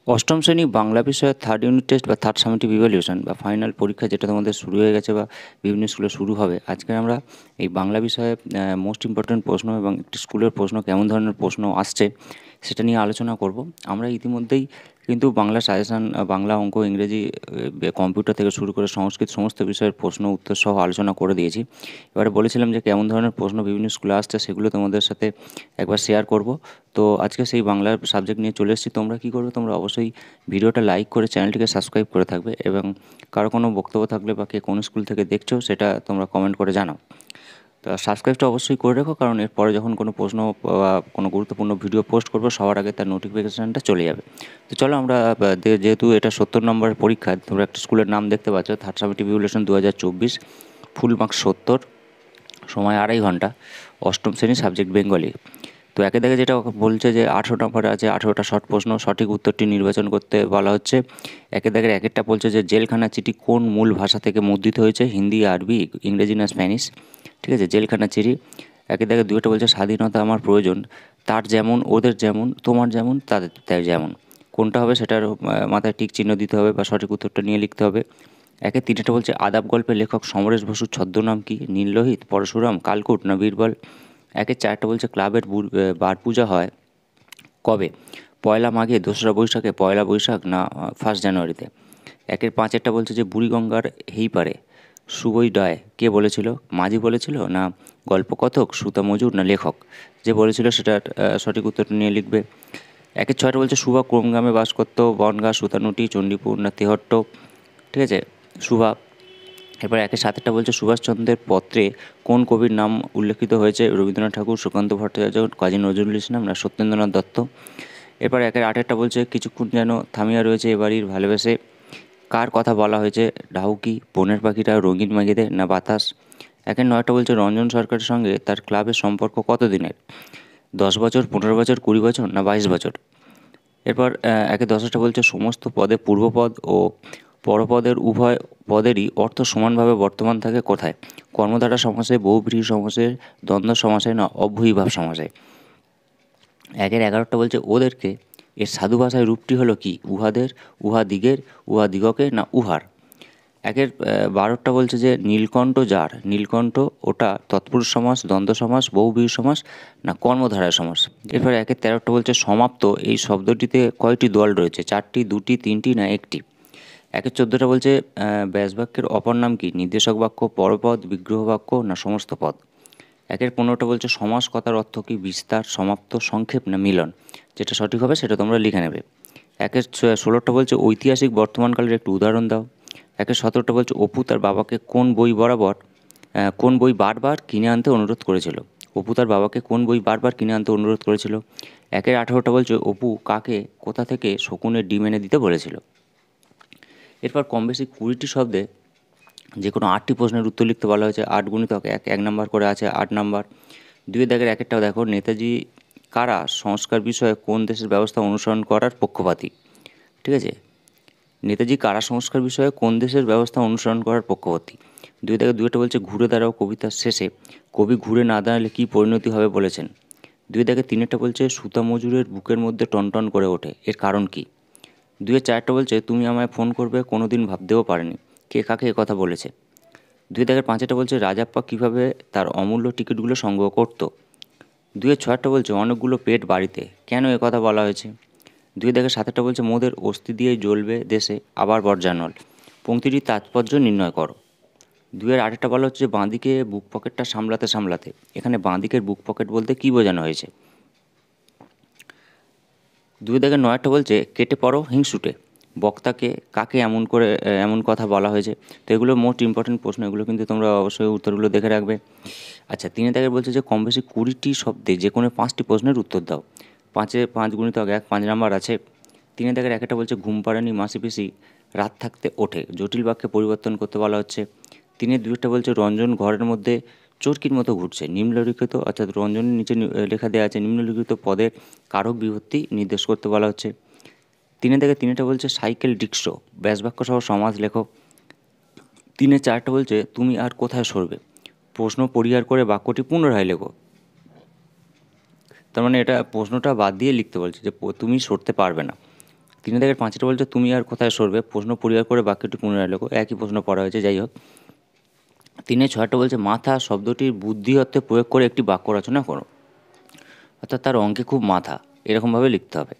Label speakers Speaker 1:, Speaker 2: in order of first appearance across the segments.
Speaker 1: অষ্টম শ্রেণী বাংলা বিষয়ের থার্ড ইউনিট টেস্ট বা থার্ড সামেটিভ ইভ্যালুয়েশন বা ফাইনাল পরীক্ষা যেটা তোমাদের শুরু হয়ে গেছে বা বিভিন্ন স্কুলে শুরু হবে। আজকে আমরা এই বাংলা বিষয়ে মোস্ট ইম্পর্ট্যান্ট প্রশ্ন এবং একটি স্কুলের প্রশ্ন কেমন ধরনের প্রশ্ন আসছে সেটা নিয়ে আলোচনা করব। আমরা ইতিমধ্যেই কিন্তু বাংলা সাজেশান, বাংলা, অঙ্ক, ইংরেজি, কম্পিউটার থেকে শুরু করে সংস্কৃত সমস্ত বিষয়ের প্রশ্ন উত্তর সহ আলোচনা করে দিয়েছি। এবারে বলেছিলাম যে কেমন ধরনের প্রশ্ন বিভিন্ন স্কুলে আসছে সেগুলো তোমাদের সাথে একবার শেয়ার করব। তো আজকে সেই বাংলার সাবজেক্ট নিয়ে চলে এসেছি। তোমরা কী করবে, তোমরা অবশ্যই ভিডিওটা লাইক করে চ্যানেলটিকে সাবস্ক্রাইব করে থাকবে এবং কারো কোনো বক্তব্য থাকলে বা কে কোন স্কুল থেকে দেখছো সেটা তোমরা কমেন্ট করে জানাও। তো সাবস্ক্রাইবটা অবশ্যই করে রেখো, কারণ এরপরে যখন কোনো প্রশ্ন বা কোনো গুরুত্বপূর্ণ ভিডিও পোস্ট করবো সবার আগে তার নোটিফিকেশানটা চলে যাবে। তো চলো আমরা যেহেতু এটা 70 নম্বরের পরীক্ষা, তোমরা একটা স্কুলের নাম দেখতে পাচ্ছ, third summative evaluation 2024, full marks 70, সময় 2.5 ঘন্টা, অষ্টম শ্রেণী, সাবজেক্ট বেঙ্গলি। তো একে দেখে যেটা বলছে যে 18 নম্বরে আছে 18টা শর্ট প্রশ্ন, সঠিক উত্তরটি নির্বাচন করতে বলা হচ্ছে। একে দেখে এক একটা বলছে যে জেলখানা চিঠি কোন মূল ভাষা থেকে মুদ্রিত হয়েছে, হিন্দি, আরবি, ইংরেজি না স্প্যানিশ। ঠিক আছে, জেলখানা চিঠি। একে দেখে দুইটা বলছে স্বাধীনতা আমার প্রয়োজন, তার যেমন ওদের যেমন তোমার যেমন তাদের তাই যেমন। কোনটা হবে সেটার মাথায় টিক চিহ্ন দিতে হবে বা সঠিক উত্তরটা নিয়ে লিখতে হবে। একে তিনটা বলছে আদাব গল্পের লেখক সমরেশ বসুর ছদ্মনাম কি, নীললোহিত, পরশুরাম, কালকূট না বীরবল। একে চারটা বলছে ক্লাবের বার পূজা হয় কবে, পয়লা মাঘে, দোসরা বৈশাখে, পয়লা বৈশাখ না 1 জানুয়ারিতে। একের পাঁচেরটা বলছে যে বুড়িগঙ্গার হেই পারে সুবই ডয় কে বলেছিল, মাঝি বলেছিল না গল্পকথক, সুতা মজুর না লেখক। যে বলেছিল সেটার সঠিক উত্তরটা নিয়ে লিখবে। একের ছয়টা বলছে সুভা কোন গ্রামে বাস করতো, বনগাঁ, সুতানুটি, চণ্ডীপুর না তেহট্ট। ঠিক আছে, সুভা। এরপর একের সাতেরটা বলছে সুভাষচন্দ্রের পত্রে কোন কবির নাম উল্লেখিত হয়েছে, রবীন্দ্রনাথ ঠাকুর, সুকান্ত ভট্টাচার্য, কাজী নজরুল ইসলাম না সত্যেন্দ্রনাথ দত্ত। এরপর একের আটেরটা বলছে কিছুক্ষণ যেন থামিয়া রয়েছে এ বাড়ির ভালোবেসে, কার কথা বলা হয়েছে, ডাহুকি, বনের পাখিরা, রঙিন মাগিদের না বাতাস। একের নয়টা বলছে রঞ্জন সরকারের সঙ্গে তার ক্লাবের সম্পর্ক কতদিনের, 10 বছর, 15 বছর, 20 বছর না 22 বছর। এরপর একে দশটা বলছে সমস্ত পদে পূর্বপদ ও পরপদের উভয় পদেরই অর্থ সমানভাবে বর্তমান থাকে কোথায়, কর্মধারা সমাসে, বহুব্রীহি সমাসে, দ্বন্দ্ব সমাসে না অব্যয়ীভাব সমাসে। একের 11টা বলছে ওদেরকে এর সাধু ভাষায় রূপটি হলো কি, উহাদের, উহাদিগের, উহাদিগকে না উহার। একের 12টা বলছে যে নীলকণ্ঠ যার, নীলকণ্ঠ ওটা তৎপুরুষ সমাস, দ্বন্দ্ব সমাস, বহুব্রীহি সমাস না কর্মধারয় সমাস। এরপর একের 13টা বলছে সমাপ্ত এই শব্দটিতে কয়টি দল রয়েছে, 4টি, 2টি, 3টি না 1টি। একের 14টা বলছে ব্যাসবাক্যের অপর নাম কি, নির্দেশক বাক্য, পরপদ, বিগ্রহ বাক্য না সমস্ত পদ। একের 15টা বলছে সমাস কথার অর্থ কি, বিস্তার, সমাপ্ত, সংক্ষেপ না মিলন। যেটা সঠিক হবে সেটা তোমরা লিখে নেবে। একের 16টা বলছে ঐতিহাসিক বর্তমানকালের একটু উদাহরণ দাও। একের 17টা বলছে অপু তার বাবাকে কোন বই বারবার কিনে আনতে অনুরোধ করেছিল, অপু তার বাবাকে কোন বই বারবার কিনে আনতে অনুরোধ করেছিল। একের 18টা বলছে অপু কাকে কোথা থেকে শকুনের ডিম এনে দিতে বলেছিল। এরপর কম বেশি 20টি শব্দে যে কোনো 8টি প্রশ্নের উত্তর লিখতে বলা হয়েছে। 8 গুণিতক 1 1 নাম্বার করে আছে 8 নাম্বার। দুইয়ের দাগের একেরটাও দেখো নেতাজি কারা সংস্কার বিষয়ে কোন দেশের ব্যবস্থা অনুসরণ করার পক্ষপাতী। ঠিক আছে, নেতাজি কারা সংস্কার বিষয়ে কোন দেশের ব্যবস্থা অনুসরণ করার পক্ষপাতী। দুই দাগে দুইটা বলছে ঘুরে দাঁড়াও কবিতার শেষে কবি ঘুরে না দাঁড়ালে কী পরিণতি হবে বলেছেন। দুই দাগে তিনেরটা বলছে সুতা মজুরের বুকের মধ্যে টনটন করে ওঠে, এর কারণ কী। দুইয়ের চারটা বলছে তুমি আমায় ফোন করবে কোনো দিন ভাবতেও পারেনি, কে কাকে কথা বলেছে। দুই দাগের পাঁচেরটা বলছে রাজাপ্পা কীভাবে তার অমূল্য টিকিটগুলো সংগ্রহ করতো। দুইয়ের ছয়টা বলছে অনেকগুলো পেট বাড়িতে, কেন কথা বলা হয়েছে। দুই দাগের সাতেরটা বলছে মোদের অস্থি দিয়েই জ্বলবে দেশে আবার বর্জানল, পংক্তিটির তাৎপর্য নির্ণয় করো। দুইয়ের আরেকটা বলা হচ্ছে বাঁদিকে বুক পকেটটা সামলাতে সামলাতে, এখানে বাঁদিকের বুক পকেট বলতে কী বোঝানো হয়েছে। দুই দাগের নয়টা বলছে কেটে পড়ো হিংসুটে, বক্তাকে কাকে এমন কথা বলা হয়েছে। তো এগুলো মোস্ট ইম্পর্টেন্ট প্রশ্ন, এগুলো কিন্তু তোমরা অবশ্যই উত্তরগুলো দেখে রাখবে। আচ্ছা, তিনে দাগের বলছে যে কম বেশি 20টি শব্দে যে কোনো 5টি প্রশ্নের উত্তর দাও। 5 গুণিতক 1 5 নাম্বার আছে। তিনে দাগের একটা বলছে ঘুম পাড়ানি মাসি পিসি রাত থাকতে ওঠে, জটিল বাক্যে পরিবর্তন করতে বলা হচ্ছে। তিনের দুইটা বলছে রঞ্জন ঘরের মধ্যে চরকির মতো ঘুরছে, নিম্নলিখিত অর্থাৎ রঞ্জনের নিচে লেখা দেওয়া আছে নিম্নলিখিত পদের কারক বিভক্তি নির্দেশ করতে বলা হচ্ছে। তিনেরটা বলছে সাইকেল রিক্সো ব্যাসবাক্য সহ সমাজ লেখো। তিনের চারটা বলছে তুমি আর কোথায় সরবে, প্রশ্ন পরিহার করে বাক্যটি পুনরায় লেখো। তার মানে এটা প্রশ্নটা বাদ দিয়ে লিখতে বলছে যে তুমি সরতে পারবে না। 3 দাগের 5টা বলছে তুমি আর কোথায় সরবে, প্রশ্ন পরিহার করে বাক্যটি পুনরায় লেখো। একই প্রশ্ন পড়া হয়েছে, যাই হোক। 3-এর 6টা বলছে মাথা শব্দটির বুদ্ধি অর্থে প্রয়োগ করে একটি বাক্য রচনা করো। অর্থাৎ তার অঙ্কে খুব মাথা, এরকমভাবে লিখতে হবে।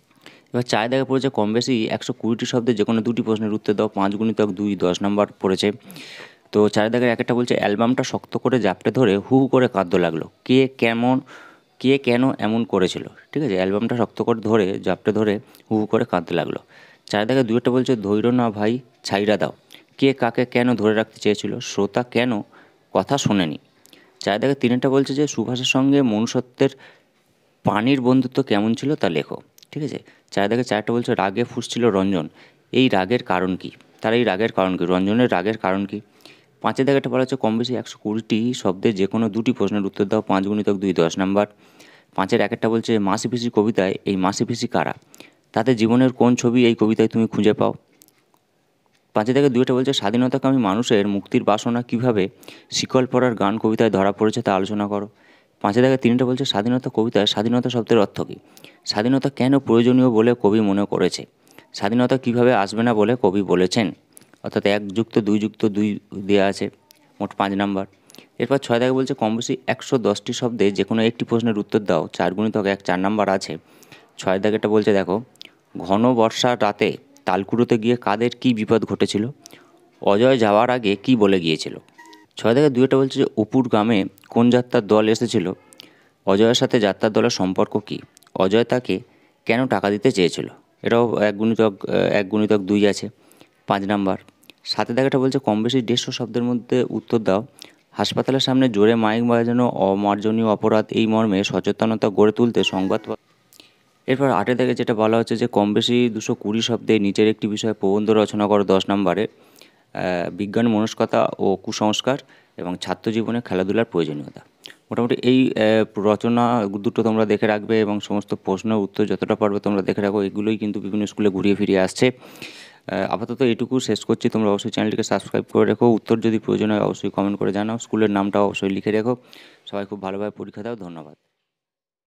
Speaker 1: এবার 4 দাগে পড়েছে কম বেশি 120টি শব্দে যে কোনো 2টি প্রশ্নের উত্তর দাও। 5 × 2 10 নাম্বার পড়েছে। তো 4 দাগের 1-একটা বলছে অ্যালবামটা শক্ত করে জাপটে ধরে হু হু করে কাঁদতে লাগলো। কে কেন এমন করেছিল? ঠিক আছে, অ্যালবামটা শক্ত করে ধরে জাপটে ধরে হু হু করে কাঁদতে লাগলো। 4 দাগে 2-একটা বলছে ধৈর্য না ভাই, ছাইড়া দাও। কে কাকে কেন ধরে রাখতে চেয়েছিল? শ্রোতা কেন কথা শোনেনি? 4 দাগে 3-একটা বলছে যে সুভাষের সঙ্গে মনুষ্যত্বের পানির বন্ধুত্ব কেমন ছিল তা লেখো। ঠিক আছে, 4 দাগে 4টা বলছে রাগে ফুঁসছিল রঞ্জন, এই রাগের কারণ কী? তার এই রাগের কারণ কী? রঞ্জনের রাগের কারণ কী? 5 দাগেরটা বলা হচ্ছে কম বেশি 120টি শব্দে যে কোনো 2টি প্রশ্নের উত্তর দাও। 5 × 2 10 নাম্বার। 5-এর 1-একটা বলছে মাসি পিসি কবিতায় এই মাসি পিসি কারা? তাদের জীবনের কোন ছবি এই কবিতায় তুমি খুঁজে পাও? 5 দাগে 2-টা বলছে স্বাধীনতাকামী মানুষের মুক্তির বাসনা কীভাবে শিকল পরার গান কবিতায় ধরা পড়েছে তা আলোচনা করো। 5 দাগে 3-টা বলছে স্বাধীনতা কবিতায় স্বাধীনতা শব্দের অর্থ কী? স্বাধীনতা কেন প্রয়োজনীয় বলে কবি মনে করেছে? স্বাধীনতা কীভাবে আসবে না বলে কবি বলেছেন? অর্থাৎ 1+2+2 দেওয়া আছে, মোট 5 নাম্বার। এরপর 6 দাগে বলছে কম বেশি 110টি শব্দে যে কোনো একটি প্রশ্নের উত্তর দাও। 4 × 1 4 নাম্বার আছে। 6 দাগেরটা বলছে দেখো ঘন বর্ষার রাতে তালকুড়োতে গিয়ে কাদের কী বিপদ ঘটেছিল? অজয় যাওয়ার আগে কী বলে গিয়েছিল? 6 দাগে 2-টা বলছে যে অপুর গ্রামে কোন যাত্রার দল এসেছিল? অজয়ের সাথে যাত্রার দলের সম্পর্ক কী? অজয় তাকে কেন টাকা দিতে চেয়েছিল? এটাও 1 × 2 আছে, 5 নাম্বার। 7 দাগেটা বলছে কম বেশি 150 শব্দের মধ্যে উত্তর দাও। হাসপাতালের সামনে জোরে মাইক বাজানো অমার্জনীয় অপরাধ, এই মর্মে সচেতনতা গড়ে তুলতে সংবাদ। এরপর 8 দাগে যেটা বলা হচ্ছে যে কম বেশি 220 শব্দে নিচের একটি বিষয়ে প্রবন্ধ রচনা করো। 10 নাম্বারে বিজ্ঞান মনস্কতা ও কুসংস্কার এবং ছাত্র জীবনে খেলাধুলার প্রয়োজনীয়তা। মোটামুটি এই রচনা দুটো তোমরা দেখে রাখবে এবং সমস্ত প্রশ্নের উত্তর যতটা পারবে তোমরা দেখে রাখো। এগুলোই কিন্তু বিভিন্ন স্কুলে ঘুরিয়ে ফিরিয়ে আসছে। আপাতত এটুকু শেষ করছি। তোমরা অবশ্যই চ্যানেলটিকে সাবস্ক্রাইব করে রেখো। উত্তর যদি প্রয়োজন হয় অবশ্যই কমেন্ট করে জানাও। স্কুলের নামটা অবশ্যই লিখে রেখো। সবাই খুব ভালোভাবে পরীক্ষা দাও। ধন্যবাদ।